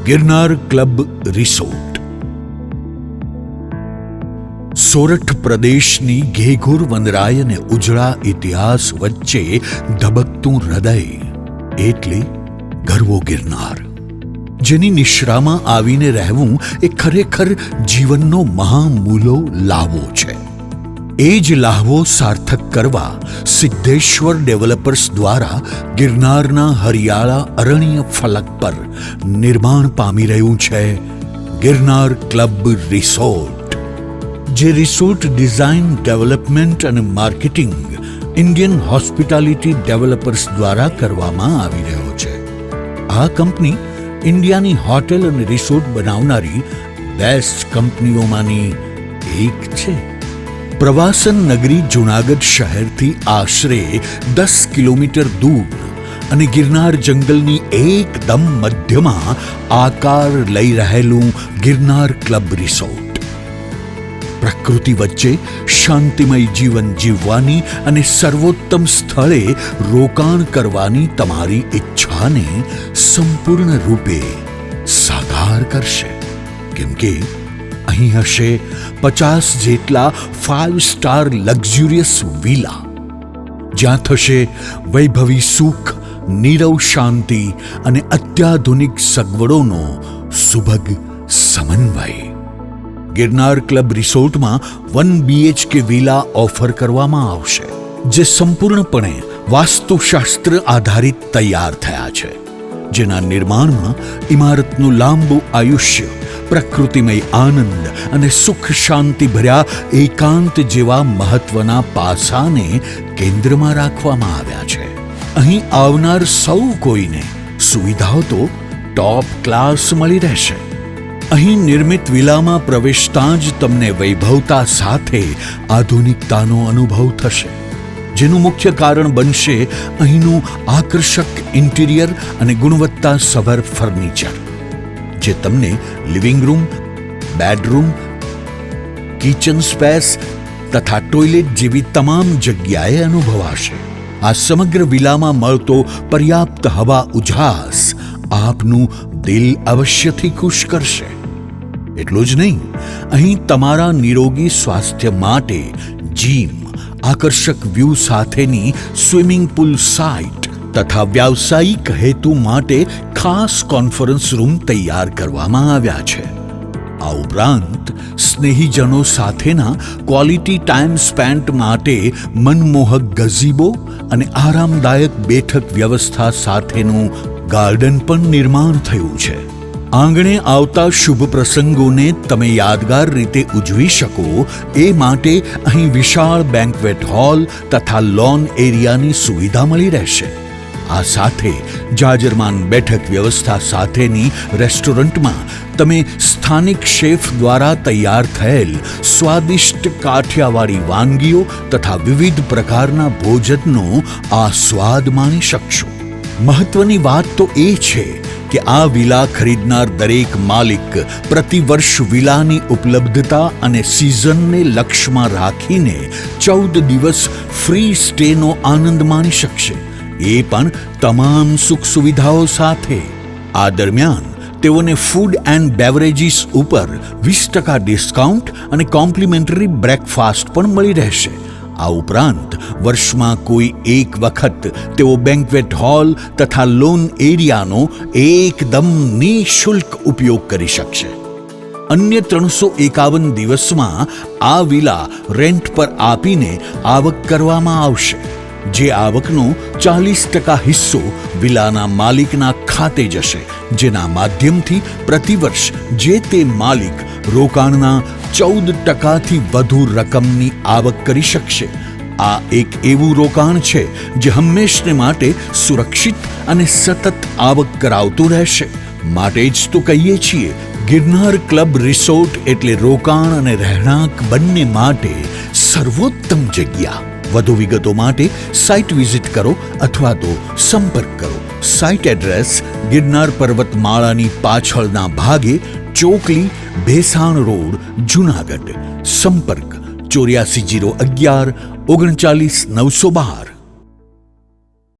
Girnar club resort. Sorath પ્રદેશની ઘેઘુર વનરાય અને ઉજળા ઇતિહાસ વચ્ચે ધબકતું હૃદય એટલે ગરવો ગિરનાર, જેની નિશ્રામાં આવીને રહેવું એ ખરેખર જીવનનો મહામૂલો લાહવો છે. એ જ લાહવો સાર્થક કરવા સિદ્ધેશ્વર ડેવલપર્સ દ્વારા ગિરનારના હરિયાળા અરણ્ય ફલક પર નિર્માણ પામી રહ્યું છે ગિરનાર ક્લબ રિસોર્ટ, જે રિસોર્ટ ડિઝાઇન, ડેવલપમેન્ટ અને માર્કેટિંગ ઇન્ડિયન હોસ્પિટાલિટી ડેવલપર્સ દ્વારા કરવામાં આવી રહ્યો છે. આ કંપની ઇન્ડિયાની હોટેલ અને રિસોર્ટ બનાવનારી બેસ્ટ કંપનીઓમાંની એક છે. પ્રવાસન નગરી જૂનાગઢ શહેરથી આશરે 10 કિલોમીટર દૂર અને ગિરનાર જંગલની એકદમ મધ્યમાં આકાર લઈ રહેલું ગિરનાર ક્લબ રિસોર્ટ, પ્રકૃતિ વચ્ચે શાંતિમય જીવન જીવવાની અને સર્વોત્તમ સ્થળે રોકાણ કરવાની તમારી ઈચ્છાને સંપૂર્ણ રૂપે સાકાર કરશે. કેમ કે અહીં હશે 50 જેટલા 5 સ્ટાર લક્ઝુરિયસ વિલા, જ્યાં થશે વૈભવી સુખ, નીરવ શાંતિ અને અત્યાધુનિક સગવડોનો સુભગ સમન્વય. ગિરનાર ક્લબ રિસોર્ટમાં 1 BHK વિલા ઓફર કરવામાં આવશે, જે સંપૂર્ણપણે વાસ્તુશાસ્ત્ર આધારિત તૈયાર થયા છે, જેના નિર્માણમાં ઇમારતનું લાંબુ આયુષ્ય, પ્રકૃતિમય આનંદ અને સુખ શાંતિ ભર્યા એકાંત જેવા મહત્વના પાસાને કેન્દ્રમાં રાખવામાં આવ્યા છે. અહીં આવનાર સૌ કોઈને સુવિધાઓ તો ટોપ ક્લાસ મળી રહેશે. અહીં નિર્મિત વિલામાં પ્રવેશતા જ તમને વૈભવતા સાથે આધુનિકતાનો અનુભવ થશે, જેનું મુખ્ય કારણ બનશે અહીંનું આકર્ષક ઇન્ટિરિયર અને ગુણવત્તાસભર ફર્નિચર, જે તમને living room, bedroom, kitchen space તથા ટોયલેટ જેવી તમામ જગ્યાએ અનુભવાશે. આ સમગ્ર વિલામાં મળતો પર્યાપ્ત હવા ઉજાસ આપનું દિલ અવશ્યથી ખુશ કરશે. એટલું જ નહીં, અહીં તમારા નિરોગી સ્વાસ્થ્ય માટે જીમ, આકર્ષક વ્યૂ સાથેની સ્વિમિંગ પુલ સાઇટ તથા વ્યાવસાયિક હેતુ માટે ખાસ કોન્ફરન્સ રૂમ તૈયાર કરવામાં આવ્યા છે. આ ઉપરાંત સ્નેહીજનો સાથેના ક્વોલિટી ટાઈમ સ્પેન્ટ માટે મનમોહક ગઝીબો અને આરામદાયક બેઠક વ્યવસ્થા સાથેનું ગાર્ડન પણ નિર્માણ થયું છે. આંગણે આવતા શુભ પ્રસંગોને તમે યાદગાર રીતે ઉજવી શકો એ માટે અહીં વિશાળ બેન્ક્વેટ હોલ તથા લોન એરિયાની સુવિધા મળી રહેશે. આ સાથે જાજરમાન બેઠક વ્યવસ્થા સાથેની રેસ્ટોરન્ટમાં તમે સ્થાનિક શેફ દ્વારા તૈયાર થયેલ સ્વાદિષ્ટ કાઠિયાવાડી વાનગીઓ તથા વિવિધ પ્રકારના ભોજનનો આસ્વાદ માણી શકશો. મહત્વની વાત તો એ છે કે આ વિલા ખરીદનાર દરેક માલિક પ્રતિવર્ષ વિલાની ઉપલબ્ધતા અને સિઝનને લક્ષ્યમાં રાખીને 14 દિવસ ફ્રી સ્ટેનો આનંદ માણી શકશે, એ પણ તમામ સુખ સુવિધાઓ સાથે. આ દરમિયાન તેઓને ફૂડ એન્ડ બેવરેજીસ ઉપર 20% ડિસ્કાઉન્ટ અને કોમ્પ્લિમેન્ટરી બ્રેકફાસ્ટ પણ મળી રહેશે. આ ઉપરાંત વર્ષમાં કોઈ એક વખત તેઓ બેન્ક્વેટ હોલ તથા લોન એરિયાનો એકદમ નિઃશુલ્ક ઉપયોગ કરી શકશે. અન્ય 351 દિવસમાં આ વિલા રેન્ટ પર આપીને આવક કરવામાં આવશે, જે આવકનો 40% હિસ્સો વિલાના માલિકના ખાતે જશે, જેના માધ્યમથી પ્રતિવર્ષ જે તે માલિક રોકાણના 14%થી વધુ રકમની આવક કરી શકશે. આ એક એવું રોકાણ છે જે હંમેશને માટે સુરક્ષિત અને સતત આવક કરાવતું રહેશે. માટે જ તો કહીએ છીએ, ગિરનાર ક્લબ રિસોર્ટ એટલે રોકાણ અને રહેણાંક બંને માટે સર્વોત્તમ જગ્યા. વધુ વિગતો માટે સાઇટ વિઝિટ કરો અથવા તો સંપર્ક કરો. સાઇટ એડ્રેસ ગિરનાર પર્વતમાળાની પાછળના ભાગે, ચોકલી, ભેસાણ રોડ, જૂનાગઢ. સંપર્ક 84 011 39 912.